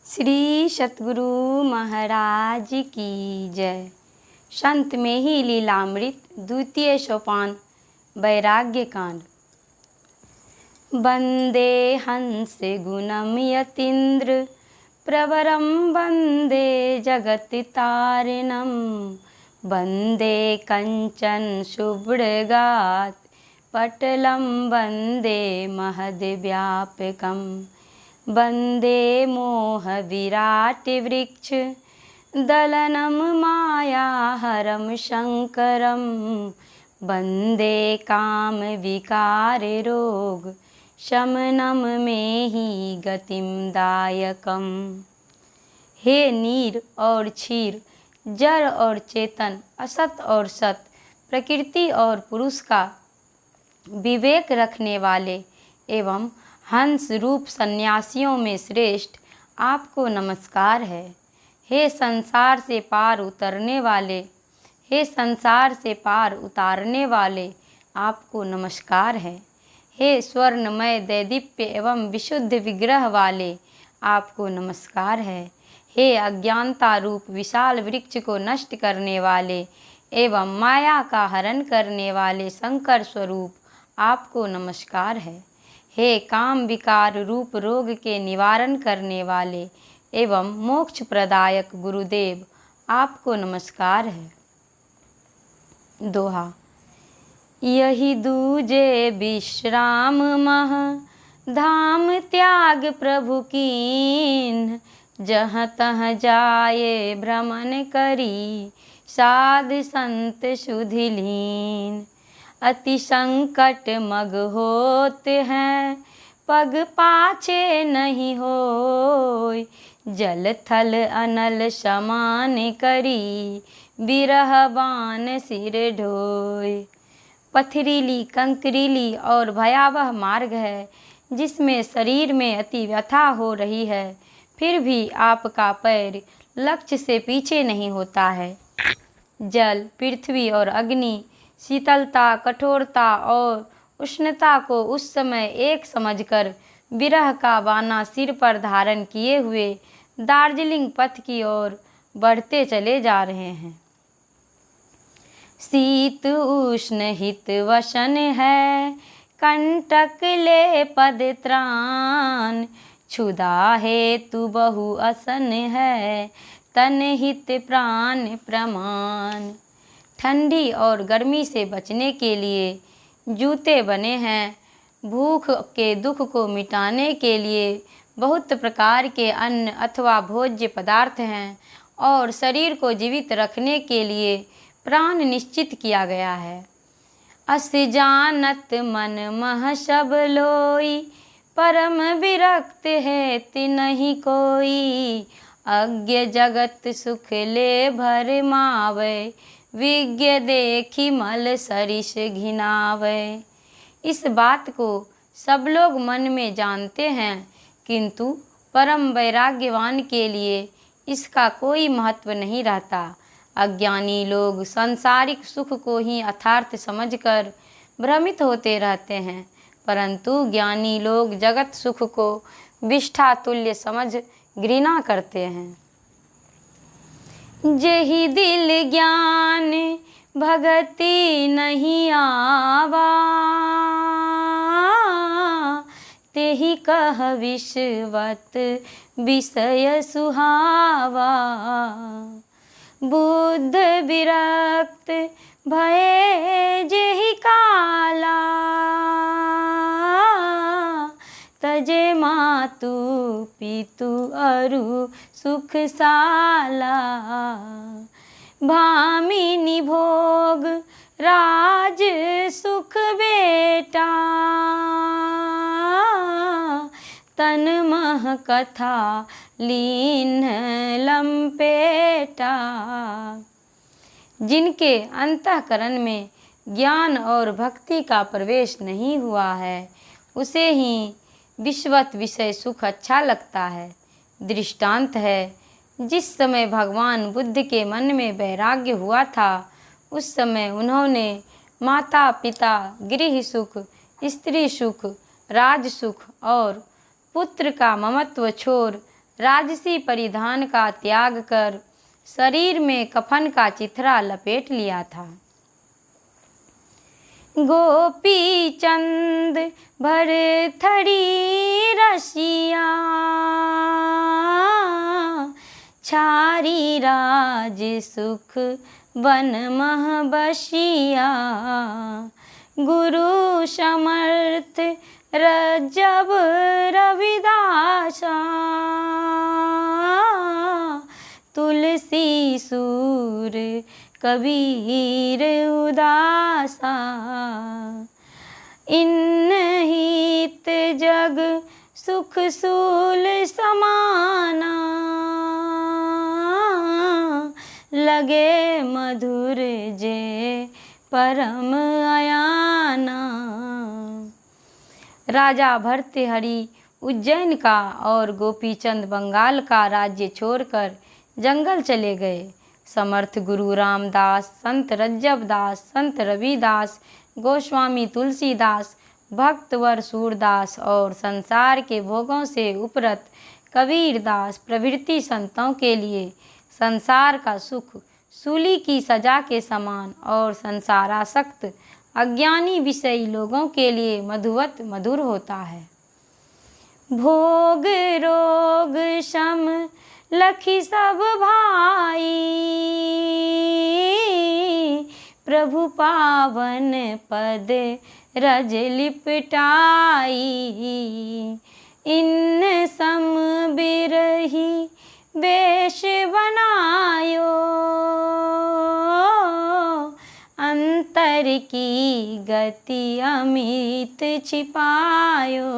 श्री सतगुरु महाराज की जय। संत में ही लीलामृत द्वितीय सोपान वैराग्य कांड। वंदे हंस गुणम यतीन्द्र प्रवरम वंदे जगत तारिणम वंदे कंचन शुभ्रगात पटलम वंदे महद व्यापकम वंदे मोह विराट वृक्ष दलनम मायाहरम शंकरम वंदे काम विकार रोग शमनम में ही गतिम दायकम। हे नीर और क्षीर, जड़ और चेतन, असत और सत, प्रकृति और पुरुष का विवेक रखने वाले एवं हंस रूप सन्यासियों में श्रेष्ठ आपको नमस्कार है। हे संसार से पार उतरने वाले, हे संसार से पार उतारने वाले आपको नमस्कार है। हे स्वर्णमय दैदीप्य एवं विशुद्ध विग्रह वाले आपको नमस्कार है। हे अज्ञानता रूप विशाल वृक्ष को नष्ट करने वाले एवं माया का हरण करने वाले शंकर स्वरूप आपको नमस्कार है। हे काम विकार रूप रोग के निवारण करने वाले एवं मोक्ष प्रदायक गुरुदेव आपको नमस्कार है। दोहा। यही दूजे विश्राम मह धाम त्याग प्रभु कीन जहाँ तहाँ जाए भ्रमण करी साध संत सुधिलीन। अति संकट मग होते हैं पग पाछे नहीं होय जल थल अनल समान करी बिरह बान सिर ढोय। पथरीली कंकरीली और भयावह मार्ग है जिसमें शरीर में अति व्यथा हो रही है, फिर भी आपका पैर लक्ष्य से पीछे नहीं होता है। जल, पृथ्वी और अग्नि, शीतलता, कठोरता और उष्णता को उस समय एक समझकर विरह का बाना सिर पर धारण किए हुए दार्जिलिंग पथ की ओर बढ़ते चले जा रहे हैं। शीत उष्ण हित वसन है कंटक ले पद त्राण क्षुधा हेतु बहु असन है तन हित प्राण प्रमाण। ठंडी और गर्मी से बचने के लिए जूते बने हैं। भूख के दुख को मिटाने के लिए बहुत प्रकार के अन्न अथवा भोज्य पदार्थ हैं और शरीर को जीवित रखने के लिए प्राण निश्चित किया गया है। अस जानत मन मह सब लोई परम विरक्त है तिनहि कोई अज्ञ जगत सुख ले भर मावे विज्ञ देखी मल सरिस घिनावे। इस बात को सब लोग मन में जानते हैं, किंतु परम वैराग्यवान के लिए इसका कोई महत्व नहीं रहता। अज्ञानी लोग सांसारिक सुख को ही अर्थार्थ समझकर भ्रमित होते रहते हैं, परंतु ज्ञानी लोग जगत सुख को विष्ठा तुल्य समझ घृणा करते हैं। जेहि दिल ज्ञान भगति नहीं आवा तेहि कह विषवत विषय सुहावा। बुद्ध विरक्त भये जेहि काला तजे मातु पितु अरु सुख साला। भामिनी भोग राज सुख बेटा तन मह कथा लीन लंपेटा। जिनके अंतःकरण में ज्ञान और भक्ति का प्रवेश नहीं हुआ है उसे ही विषवत विषय सुख अच्छा लगता है। दृष्टांत है, जिस समय भगवान बुद्ध के मन में वैराग्य हुआ था उस समय उन्होंने माता पिता, गृह सुख, स्त्री सुख, राज सुख और पुत्र का ममत्व छोड़ राजसी परिधान का त्याग कर शरीर में कफन का चिथरा लपेट लिया था। गोपी चंद भरथड़ी रसिया, छारी राज सुख बन मह बसिया। गुरु समर्थ रजब रविदासा, तुलसी सूर कबीर उदासा। इन हित जग सुख सूल समाना, लगे मधुर जे परम अयाना। राजा भर्तृहरि उज्जैन का और गोपीचंद बंगाल का राज्य छोड़कर जंगल चले गए। समर्थ गुरु रामदास, संत रज्जबदास, संत रविदास, गोस्वामी तुलसीदास, भक्तवर सूरदास और संसार के भोगों से उपरत कबीरदास प्रभृति संतों के लिए संसार का सुख सूली की सजा के समान और संसारासक्त अज्ञानी विषयी लोगों के लिए मधुवत मधुर होता है। भोग रोग सम लखी सब भाई, प्रभु पावन पद रज लिपटाई। इन सम बिरही वेश बनायो, अंतर की गति अमित छिपायो।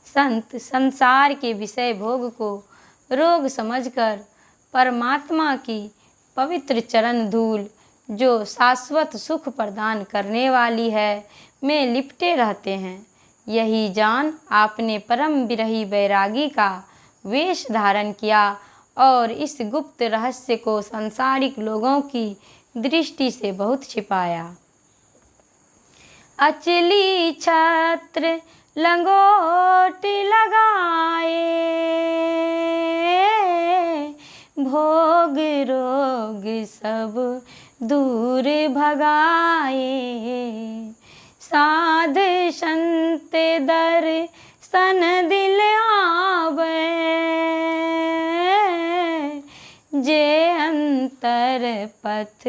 संत संसार के विषय भोग को रोग समझकर परमात्मा की पवित्र चरण धूल जो शाश्वत सुख प्रदान करने वाली है में लिपटे रहते हैं। यही जान आपने परम विरही बैरागी का वेश धारण किया और इस गुप्त रहस्य को सांसारिक लोगों की दृष्टि से बहुत छिपाया। अचली छत्र लंगोट लगाए, भोग रोग सब दूर भगाए। साध संत दर्शन दिल आवे, जे अंतर पथ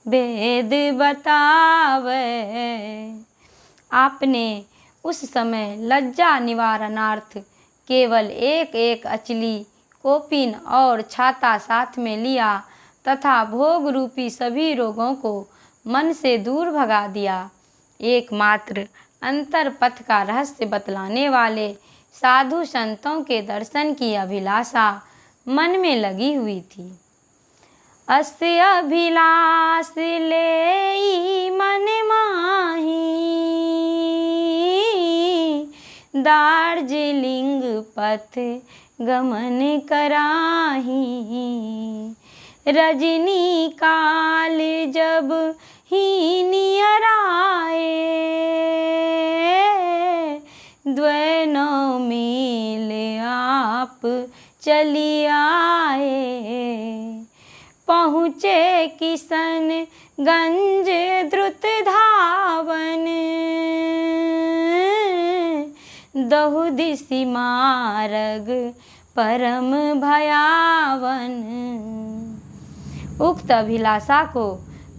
भेद बतावे। आपने उस समय लज्जा निवारणार्थ केवल एक एक अचली, कोपिन और छाता साथ में लिया तथा भोग रूपी सभी रोगों को मन से दूर भगा दिया। एकमात्र अंतर पथ का रहस्य बतलाने वाले साधु संतों के दर्शन की अभिलाषा मन में लगी हुई थी। अस्य अभिलाष ले मन माही, दार्जिलिंग पथ गमन कराही। रजनी काल जब ही नियर आए, द्वैनौ मील आप चली आए। पहुँचे किशनगंज द्रुत धावन, दहु दिशि मार्ग परम भयावन। उक्त अभिलाषा को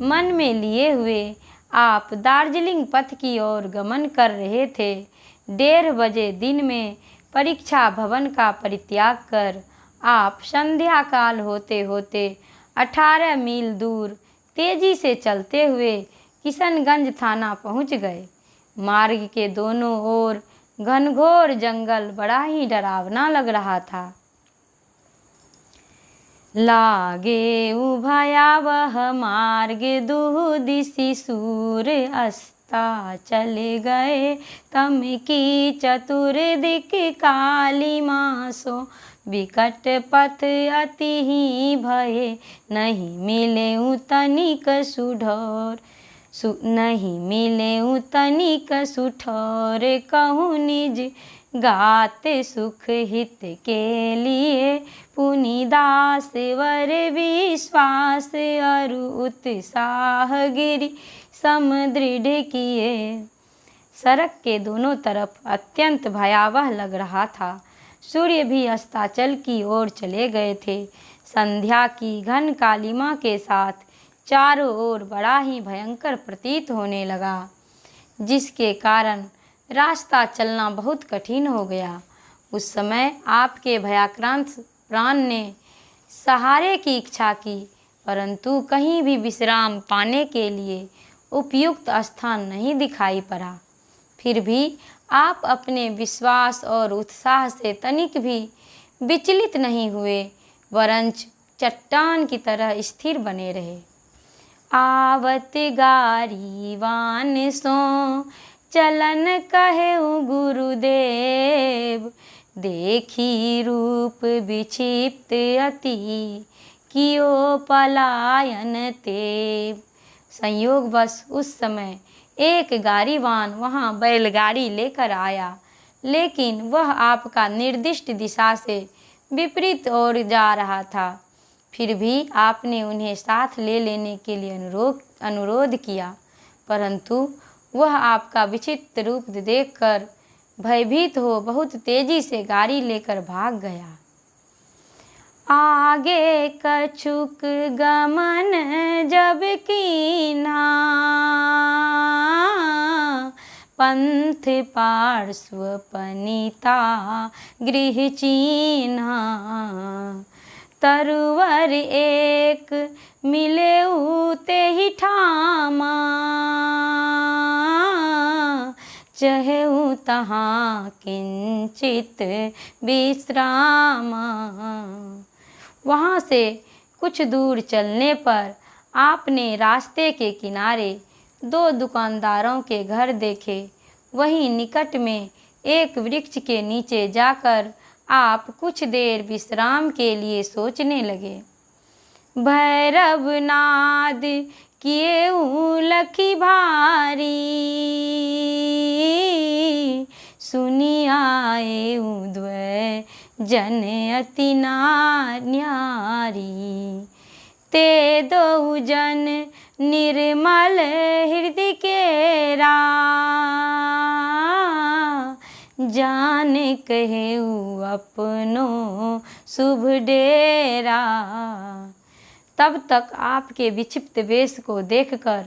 मन में लिए हुए आप दार्जिलिंग पथ की ओर गमन कर रहे थे। 1:30 बजे दिन में परीक्षा भवन का परित्याग कर आप संध्या काल होते होते 18 मील दूर तेजी से चलते हुए किशनगंज थाना पहुंच गए। मार्ग के दोनों ओर घनघोर जंगल बड़ा ही डरावना लग रहा था। लागे भयावह मार्ग, दुह दिशि सूर अस्ता चले गए। तम की चतुर्दिक काली मासो, विकट पथ अति ही भये। नहीं मिले तनिक सुढौर, नहीं मिले तनिक सुठौर। कहूँ निज गाते सुख हित के लिए, पुनिदास वर विश्वास अरु उत्साह गिरि समदृढ़ किए। सड़क के दोनों तरफ अत्यंत भयावह लग रहा था। सूर्य भी अस्ताचल की ओर चले गए थे। संध्या की घन कालिमा के साथ चारों ओर बड़ा ही भयंकर प्रतीत होने लगा, जिसके कारण रास्ता चलना बहुत कठिन हो गया। उस समय आपके भयाक्रांत प्राण ने सहारे की इच्छा की, परंतु कहीं भी विश्राम पाने के लिए उपयुक्त स्थान नहीं दिखाई पड़ा। फिर भी आप अपने विश्वास और उत्साह से तनिक भी विचलित नहीं हुए, वरंच चट्टान की तरह स्थिर बने रहे। आवत गारीवान सो चलन कहेउ गुरुदेव, देखी रूप विक्षिप्त अति कियो पलायन तेव। संयोगवश उस समय एक गारीवान वहाँ बैलगाड़ी लेकर आया, लेकिन वह आपका निर्दिष्ट दिशा से विपरीत ओर जा रहा था। फिर भी आपने उन्हें साथ ले लेने के लिए अनुरोध किया, परंतु वह आपका विचित्र रूप देखकर भयभीत हो बहुत तेजी से गाड़ी लेकर भाग गया। आगे कछुक गमन जब कीन्हा, पंथ पार्श्व पनिता गृह चीन्हा। तरुवर एक मिलेउ तेहि ठामा, चहेउ तहाँ किंचित विश्रामा। वहाँ से कुछ दूर चलने पर आपने रास्ते के किनारे दो दुकानदारों के घर देखे। वहीं निकट में एक वृक्ष के नीचे जाकर आप कुछ देर विश्राम के लिए सोचने लगे। भैरव नाद किए लखी भारी, सुनी आए द्वै जन अति न्यारी। ते दो जन निर्मल हृदय केरा, जान कहेउ अपनो शुभ डेरा। तब तक आपके विक्षिप्त वेश को देखकर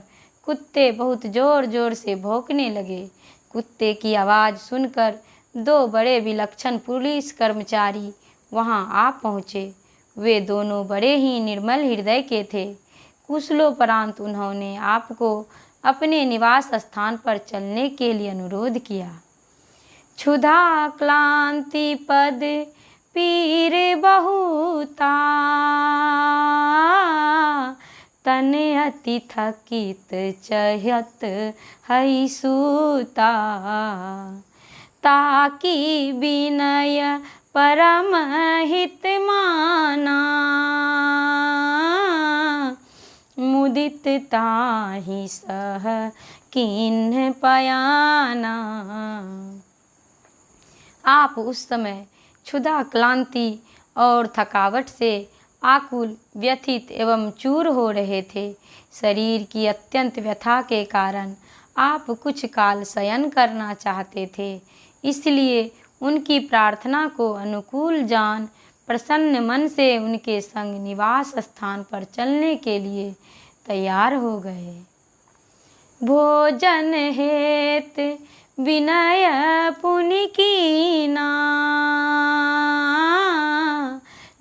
कुत्ते बहुत जोर जोर से भौंकने लगे। कुत्ते की आवाज़ सुनकर दो बड़े विलक्षण पुलिस कर्मचारी वहां आ पहुँचे। वे दोनों बड़े ही निर्मल हृदय के थे। कुशलोपरांत उन्होंने आपको अपने निवास स्थान पर चलने के लिए अनुरोध किया। क्षुधा क्लांति पद पीर बहुता, तन अति थकित चहत हई सूता। ताकि विनय परम हित माना, मुदित ताहि सह किन्ह पयाना। आप उस समय क्षुधा क्लांति और थकावट से आकुल, व्यथित एवं चूर हो रहे थे। शरीर की अत्यंत व्यथा के कारण आप कुछ काल शयन करना चाहते थे, इसलिए उनकी प्रार्थना को अनुकूल जान प्रसन्न मन से उनके संग निवास स्थान पर चलने के लिए तैयार हो गए। भोजन हेत विनय पुनि कीना,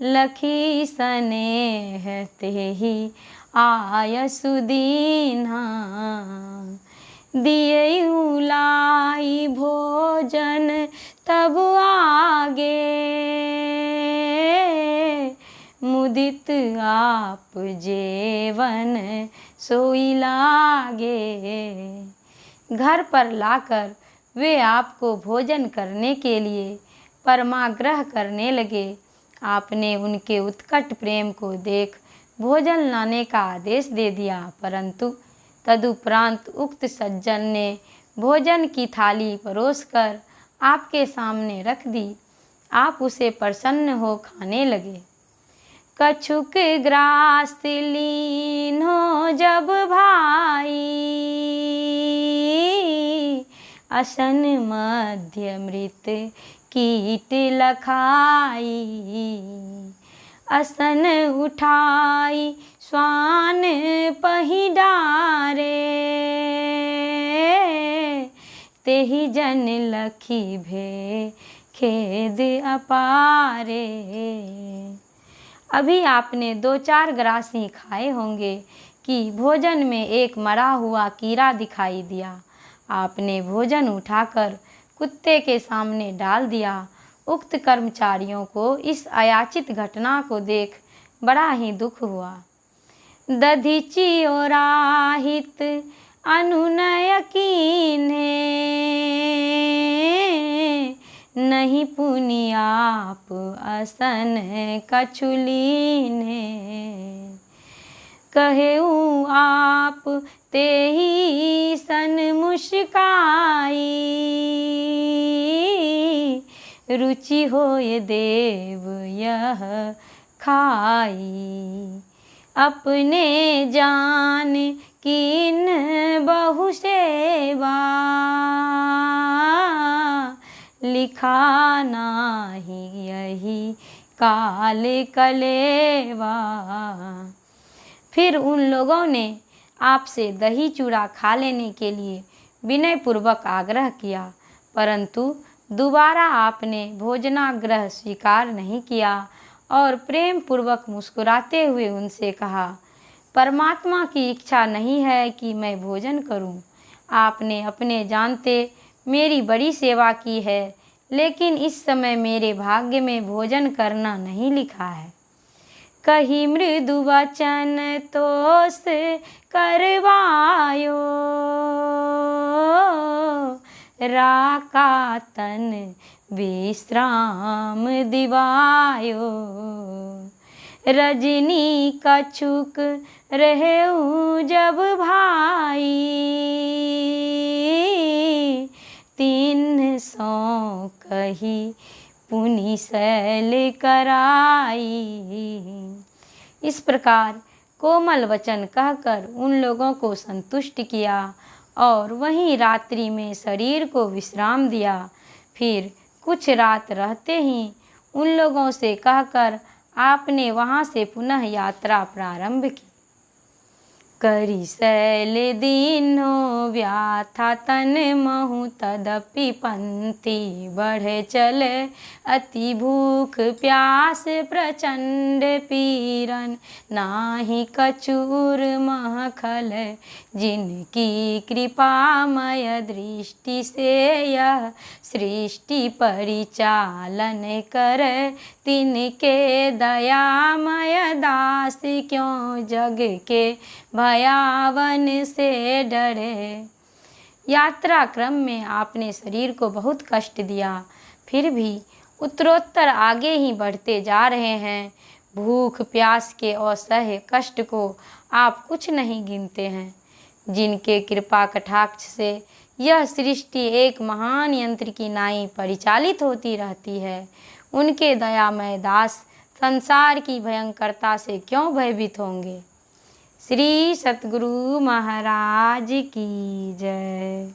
लखी स्नेह तेहि आय सुदीना। दियउ लाई भोजन तब आगे, मुदित आप जेवन सोई लागे। घर पर लाकर वे आपको भोजन करने के लिए परमाग्रह करने लगे। आपने उनके उत्कट प्रेम को देख भोजन लाने का आदेश दे दिया, परंतु तदुपरांत उक्त सज्जन ने भोजन की थाली परोसकर आपके सामने रख दी। आप उसे प्रसन्न हो खाने लगे। कछुक ग्रास लीन हो जब भाई, असन मध्य मृत कीट लखाई। असन उठाई स्वान पही डारे, तेहि जन लखी भे खेद अपारे। अभी आपने 2-4 ग्रास ही खाए होंगे कि भोजन में एक मरा हुआ कीड़ा दिखाई दिया। आपने भोजन उठाकर कुत्ते के सामने डाल दिया। उक्त कर्मचारियों को इस अयाचित घटना को देख बड़ा ही दुख हुआ। दधिचि ओराहित अनुनय कीन्हे, नहीं पुनि आप असन कछु लीन्हे। कहेऊ आप तेहि सन मुस्काई, रुचि होय देव यह खाई। अपने जान कीन बहु सेवा, लिखा नाही यही काल कलेवा। फिर उन लोगों ने आपसे दही चूड़ा खा लेने के लिए विनयपूर्वक आग्रह किया, परंतु दोबारा आपने भोजनाग्रह स्वीकार नहीं किया और प्रेम पूर्वक मुस्कुराते हुए उनसे कहा, परमात्मा की इच्छा नहीं है कि मैं भोजन करूं। आपने अपने जानते मेरी बड़ी सेवा की है, लेकिन इस समय मेरे भाग्य में भोजन करना नहीं लिखा है। कही मृदु वचन तोष करवायो, राका तन विश्राम दिवायो। रजनी कछुक रहेऊ जब भाई, 300 कही पुनि शैल कराई। इस प्रकार कोमल वचन कहकर उन लोगों को संतुष्ट किया और वहीं रात्रि में शरीर को विश्राम दिया। फिर कुछ रात रहते ही उन लोगों से कहकर आपने वहाँ से पुनः यात्रा प्रारंभ की। करी शैल दीनो व्याथा तन महु, तदपि पंथी बढ़े चले अति भूख प्यास प्रचंड पीरन। नाही कछुर महखल जिनकी कृपामय दृष्टि से, यह सृष्टि परिचालन कर तिनके दयामय दास। क्यों जग के भयावन से डरे। यात्रा क्रम में आपने शरीर को बहुत कष्ट दिया, फिर भी उत्तरोत्तर आगे ही बढ़ते जा रहे हैं। भूख प्यास के असह्य कष्ट को आप कुछ नहीं गिनते हैं। जिनके कृपा कटाक्ष से यह सृष्टि एक महान यंत्र की नाई परिचालित होती रहती है, उनके दयामय दास संसार की भयंकरता से क्यों भयभीत होंगे। श्री सतगुरु महाराज की जय।